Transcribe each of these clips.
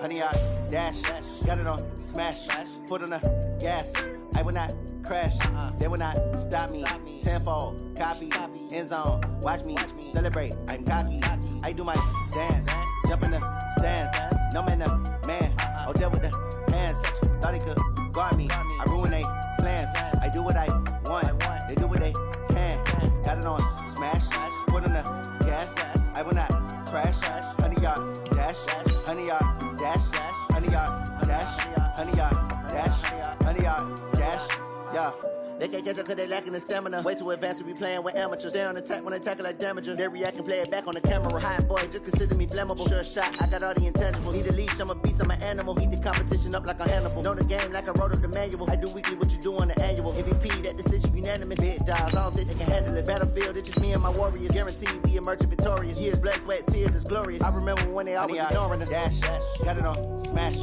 100 yard dash. Got it on smash. Foot on the gas. I will not crash. They will not stop me. Tenfold, copy, end zone. Watch me celebrate. I'm cocky. I do my dance. Jump in the stands. No man, the man. Oh, deal with the hands. Thought he could guard me. I ruin they plans. I do what I want. They do what they can. Got it on smash. Foot on the gas. I will not crash. 100 yard dash. 100 yard dash. 100 yard dash. 100 yard dash. 100 yard dash. Yeah. They can't catch up cause they lacking the stamina. Way too advanced to be playing with amateurs. Stay on attack when I tackle like damager. They react and play it back on the camera. Hot boy, just consider me flammable. Sure shot, I got all the intangibles. Need a leash, I'm a beast, I'm an animal. Heat the competition up like a Hannibal. Know the game like I wrote up the manual. I do weekly what you do on the annual. MVP, that decision unanimous. Big dogs, I don't think they can handle it. Battlefield, it's just me and my warriors. Guaranteed we emerging victorious. Years, blood, sweat, tears, it's glorious. I remember when they always ignoring us. Dash, got it on smash.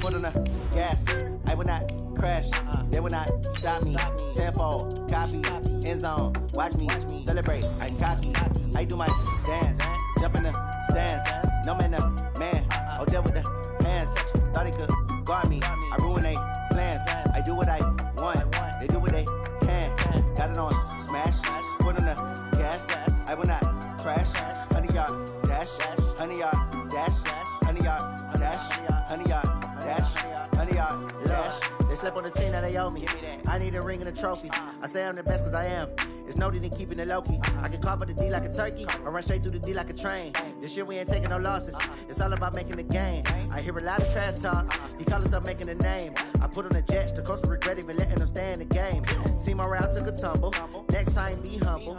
Foot on the gas. I will not crash. They will not stop me. Tenfold, copy, end zone. Watch me celebrate. I'm cocky. I do my dance. Jump in the stands. No man, the man. Oh, deal with the hands. Thought he could guard me. I ruin they plans. I do what I want. They do what they can. Got it on smash. Foot on the gas. I will not crash. 100 yard dash. 100 yard dash. 100 yard dash. 100 yard dash. 100 yard dash. They slept on the team that they owe me. I need a ring and a trophy. I say I'm the best cause I am. It's no need in keeping it low-key. I can carve up the D like a turkey or run straight through the D like a train. This year we ain't taking no losses. It's all about making the game. I hear a lot of trash talk. He call us up making a name. I put on the Jets. The coach will regret even letting them stay in the game. Team morale took a tumble. Next time be humble.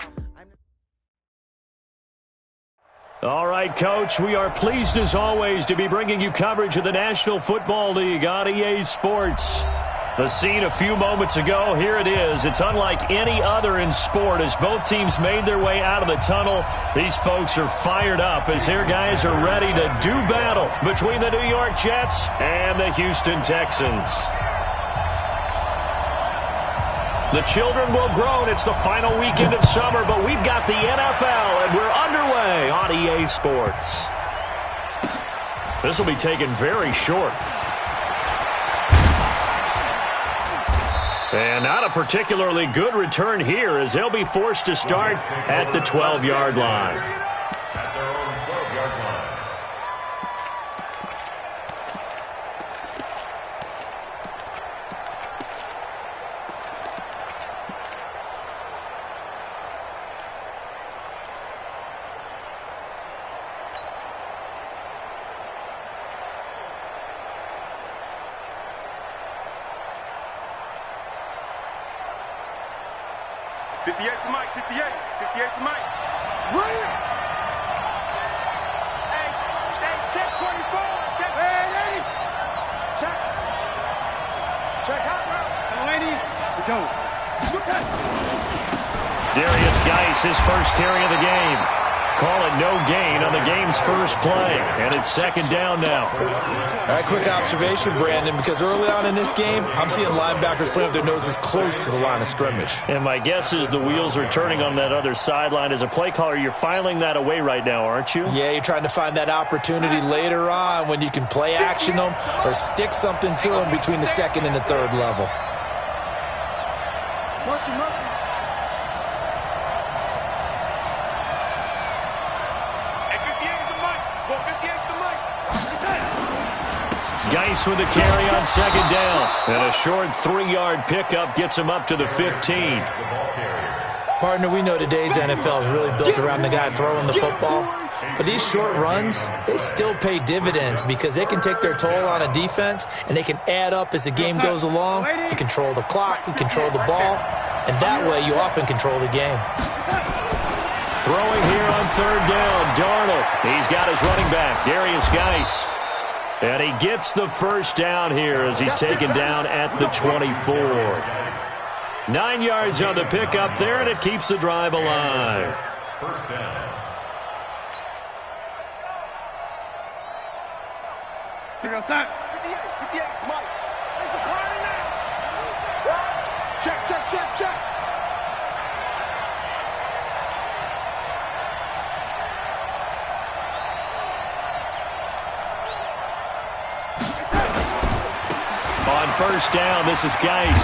All right, Coach, we are pleased as always to be bringing you coverage of the National Football League on EA Sports. The scene a few moments ago, here it is. It's unlike any other in sport as both teams made their way out of the tunnel. These folks are fired up as their guys are ready to do battle between the New York Jets and the Houston Texans. The children will groan. It's the final weekend of summer, but we've got the NFL, and we're underway on EA Sports. This will be taken very short. And not a particularly good return here as they'll be forced to start at the 12-yard line. At their own 12-yard line. His first carry of the game. Call it no gain on the game's first play. And it's second down now. All right, quick observation, Brandon, because early on in this game, I'm seeing linebackers playing with their noses close to the line of scrimmage. And my guess is the wheels are turning on that other sideline. As a play caller, you're filing that away right now, aren't you? Yeah, you're trying to find that opportunity later on when you can play action them or stick something to them between the second and the third level. Motion. Geis with a carry on second down. And a short 3-yard pickup gets him up to the 15. Partner, we know today's NFL is really built around the guy throwing the football. But these short runs, they still pay dividends because they can take their toll on a defense and they can add up as the game goes along. You control the clock, you control the ball, and that way you often control the game. Throwing here on third down, Darnold. He's got his running back, Darius Geis. And he gets the first down here as he's taken down at the 24. 9 yards on the pickup there, and it keeps the drive alive. First down. Check. first down. This is Geis.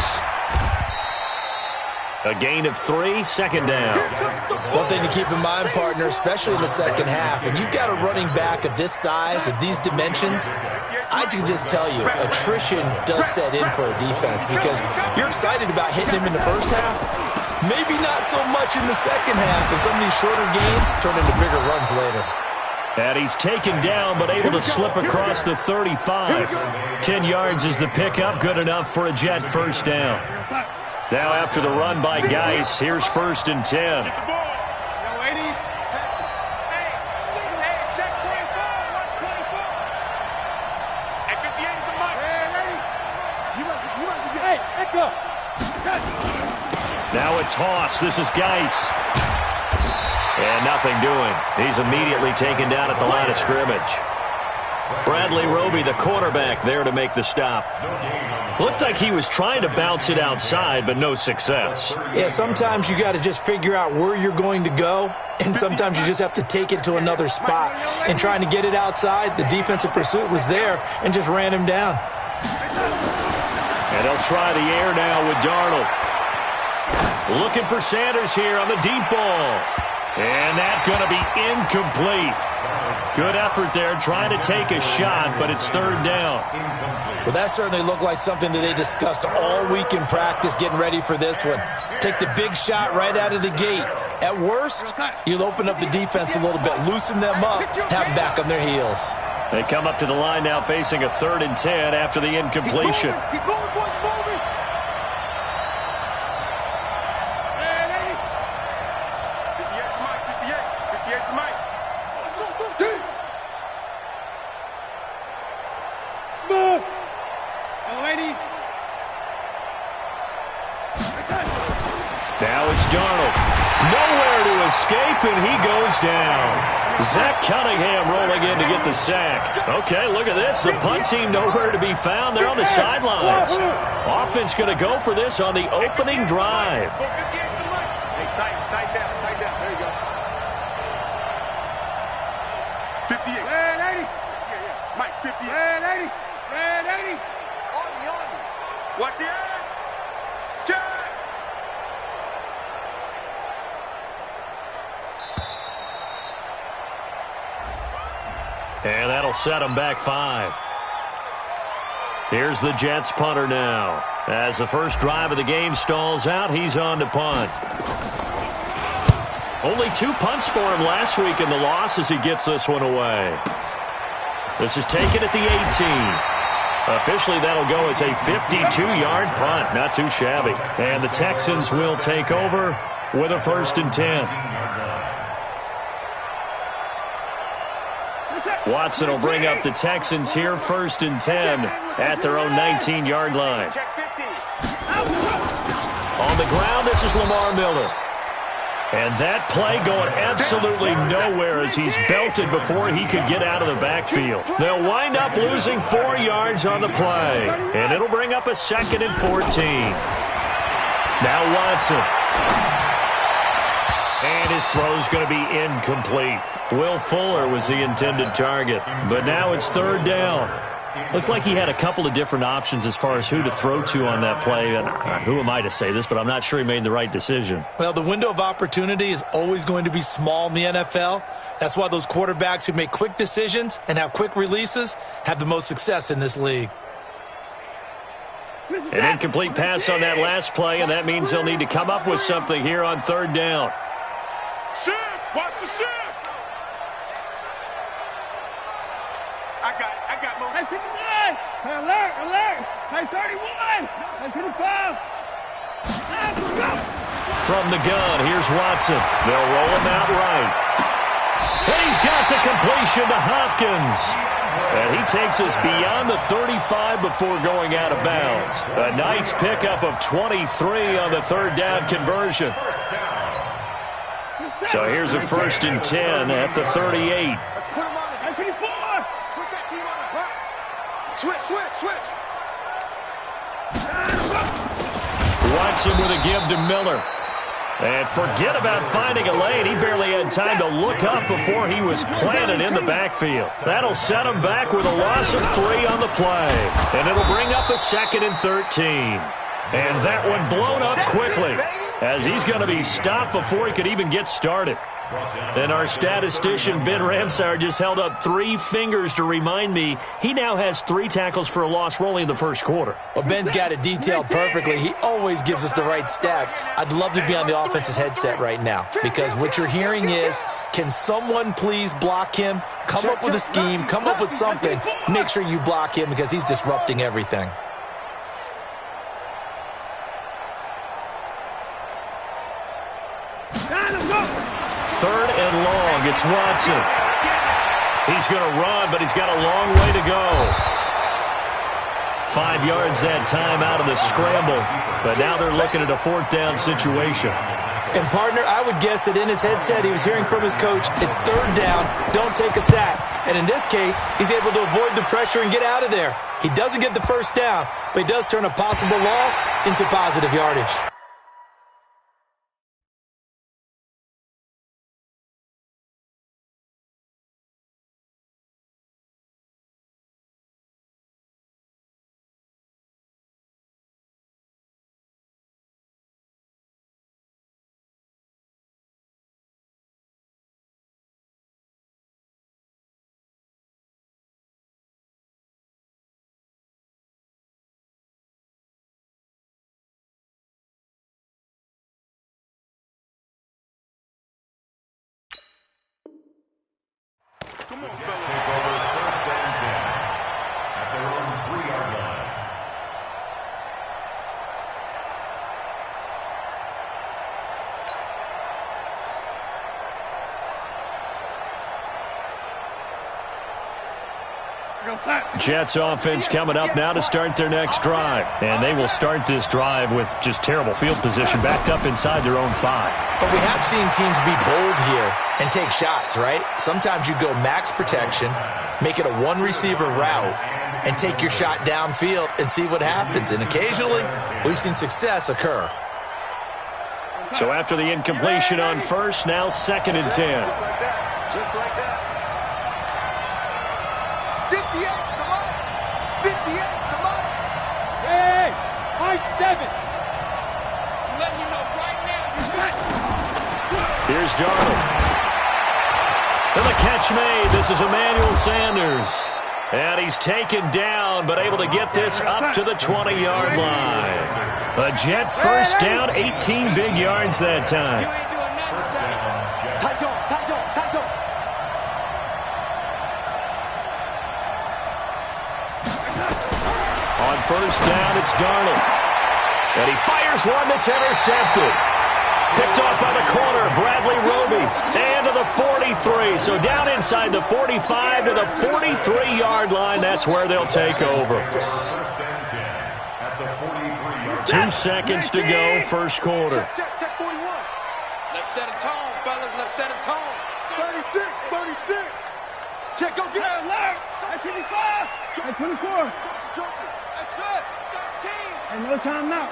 A gain of 3, second down. One thing to keep in mind, partner, especially in the second half, and you've got a running back of this size, of these dimensions, I can just tell you, attrition does set in for a defense because you're excited about hitting him in the first half. Maybe not so much in the second half, and some of these shorter gains turn into bigger runs later. And he's taken down, but able to slip across the 35. 10 yards is the pickup, good enough for a Jet first down. Now after the run by Geis, here's 1st and 10. Now a toss. This is Geis. And nothing doing. He's immediately taken down at the line of scrimmage. Bradley Roby, the quarterback, there to make the stop. Looked like he was trying to bounce it outside, but no success. Yeah, sometimes you got to just figure out where you're going to go, and sometimes you just have to take it to another spot. And trying to get it outside, the defensive pursuit was there and just ran him down. And they'll try the air now with Darnold. Looking for Sanders here on the deep ball. And that's going to be incomplete. Good effort there, trying to take a shot, but it's 3rd down. Well, that certainly looked like something that they discussed all week in practice getting ready for this one. Take the big shot right out of the gate. At worst, you'll open up the defense a little bit, loosen them up, have them back on their heels. They come up to the line now facing a 3rd and 10 after the incompletion. Now it's Darnold. Nowhere to escape, and he goes down. Zach Cunningham rolling in to get the sack. Okay, look at this. The punt team nowhere to be found. They're on the sidelines. Offense going to go for this on the opening drive. Tight down. There you go. 58. Red 80. Yeah. Mike, 58. Red 80. On me. Watch the edge. Check. And that'll set them back 5. Here's the Jets punter now. As the first drive of the game stalls out, he's on to punt. Only 2 punts for him last week in the loss as he gets this one away. This is taken at the 18. Officially, that'll go as a 52-yard punt. Not too shabby. And the Texans will take over with a 1st and 10. Watson will bring up the Texans here, 1st and 10 at their own 19-yard line. On the ground, this is Lamar Miller. And that play going absolutely nowhere as he's belted before he could get out of the backfield. They'll wind up losing 4 yards on the play. And it'll bring up a 2nd and 14. Now Watson. And his throw's going to be incomplete. Will Fuller was the intended target. But now it's 3rd down. Looked like he had a couple of different options as far as who to throw to on that play. And who am I to say this, but I'm not sure he made the right decision. Well, the window of opportunity is always going to be small in the NFL. That's why those quarterbacks who make quick decisions and have quick releases have the most success in this league. An incomplete pass on that last play, and that means they'll need to come up with something here on 3rd down. Shift! Watch the shift! I got more. Hey, 59! Hey, alert! Hey, 31! Hey, 55! From the gun, here's Watson. They'll roll him out right. And he's got the completion to Hopkins. And he takes us beyond the 35 before going out of bounds. A nice pickup of 23 on the 3rd down conversion. So here's a 1st and 10 at the 38. Let's put him on the 54! Put that team on the front. Switch! Watson with a give to Miller. And forget about finding a lane. He barely had time to look up before he was planted in the backfield. That'll set him back with a loss of 3 on the play. And it'll bring up a 2nd and 13. And that one blown up quickly as he's going to be stopped before he could even get started. And our statistician, Ben Ramsauer, just held up 3 fingers to remind me he now has 3 tackles for a loss rolling in the first quarter. Well, Ben's got it detailed perfectly. He always gives us the right stats. I'd love to be on the offense's headset right now because what you're hearing is, can someone please block him? Come up with a scheme. Come up with something. Make sure you block him because he's disrupting everything. Third and long. It's Watson. He's going to run, but he's got a long way to go. 5 yards that time out of the scramble, but now they're looking at a 4th down situation. And, partner, I would guess that in his headset he was hearing from his coach, it's 3rd down, don't take a sack. And in this case, he's able to avoid the pressure and get out of there. He doesn't get the 1st down, but he does turn a possible loss into positive yardage. Come on, Take fellas. over 1st and 10 at their own 3-yard line. Jets offense coming up now to start their next drive. And they will start this drive with just terrible field position, backed up inside their own 5. But we have seen teams be bold here and take shots, right? Sometimes you go max protection, make it a 1-receiver route, and take your shot downfield and see what happens. And occasionally, we've seen success occur. So after the incompletion on 1st, now 2nd and 10. Just like that. Just like that. 58, come on. 58, come on. Hey, high 7. I'm letting you know right now, you're right. Here's Darnold. And the catch made. This is Emmanuel Sanders. And he's taken down, but able to get this up to the 20-yard line. A Jet 1st down, 18 big yards that time. On 1st down, it's Darnold. And he fires one that's intercepted. Picked off by the corner, Bradley Roby. And to the 43. So down inside the 45 to the 43-yard line. That's where they'll take over. 2 seconds to go, first quarter. Check 41. Let's set a tone, fellas. Let's set a tone. 36, 36. Check, go get it. Left. At 25. At 24. That's it. 13. And no time now.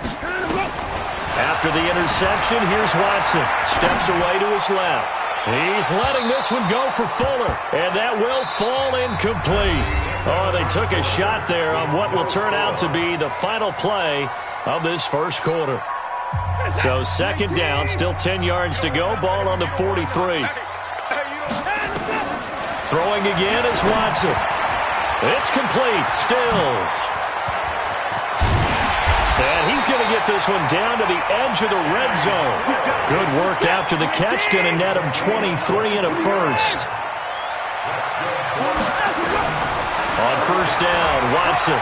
After the interception, here's Watson. Steps away to his left. He's letting this one go for Fuller. And that will fall incomplete. Oh, they took a shot there on what will turn out to be the final play of this first quarter. So 2nd down, still 10 yards to go. Ball on the 43. Throwing again is Watson. It's complete. Stills. And he's going to get this one down to the edge of the red zone. Good work after the catch. Going to net him 23 and a 1st. On 1st down, Watson.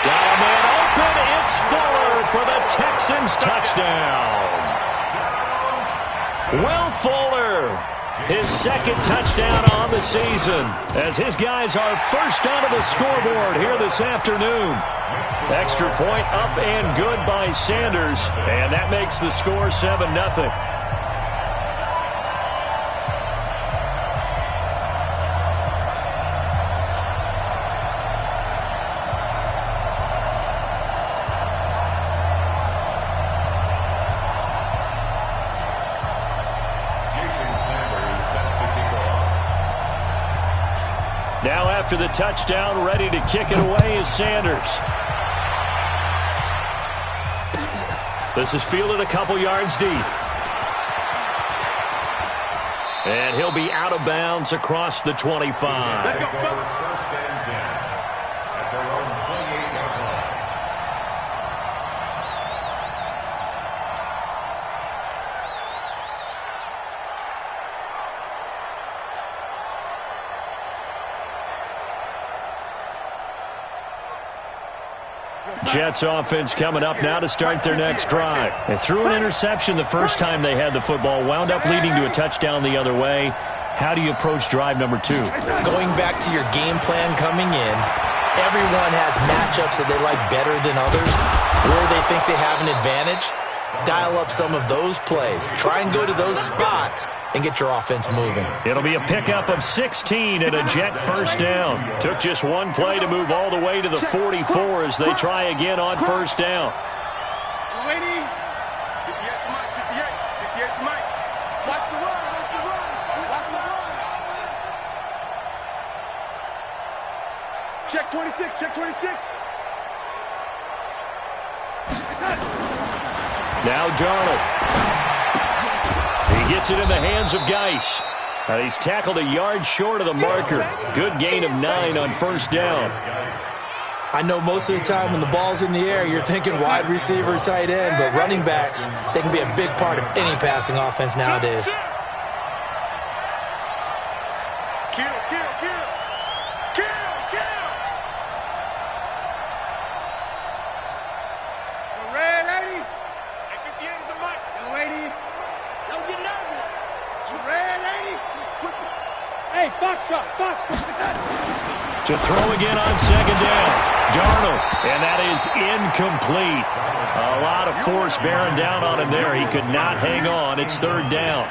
Got a man open. It's Fuller for the Texans touchdown. Will Fuller, his 2nd touchdown on the season, as his guys are first onto the scoreboard here this afternoon. Extra point up and good by Sanders, and that makes the score 7-0. after the touchdown. Ready to kick it away is Sanders. This is fielded a couple yards deep. And he'll be out of bounds across the 25. Let's go. First and 10 at their own 28-yard line. Jets offense coming up now to start their next drive. They threw an interception the first time they had the football, wound up leading to a touchdown the other way. How do you approach drive number 2? Going back to your game plan coming in, everyone has matchups that they like better than others, where they think they have an advantage. Dial up some of those plays. Try and go to those spots and get your offense moving. It'll be a pickup of 16 and a Jet first down. Took just one play to move all the way to the 44 as they try again on first down. Lady. 58 to Mike. 58 to Mike. Watch the run. Watch the run. Watch the run. Check 26. Check 26. Now Darnold. He gets it in the hands of Geis. And he's tackled a yard short of the marker. Good gain of 9 on first down. I know most of the time when the ball's in the air, you're thinking wide receiver, tight end, but running backs, they can be a big part of any passing offense nowadays. Kill. The red lady. 58 is a Mike. Young lady. Don't get nervous. The red lady. Switch it. Hey, Foxtrot. To throw again on second down. Darnold, and that is incomplete. A lot of force bearing down on him there. He could not hang on. It's third down.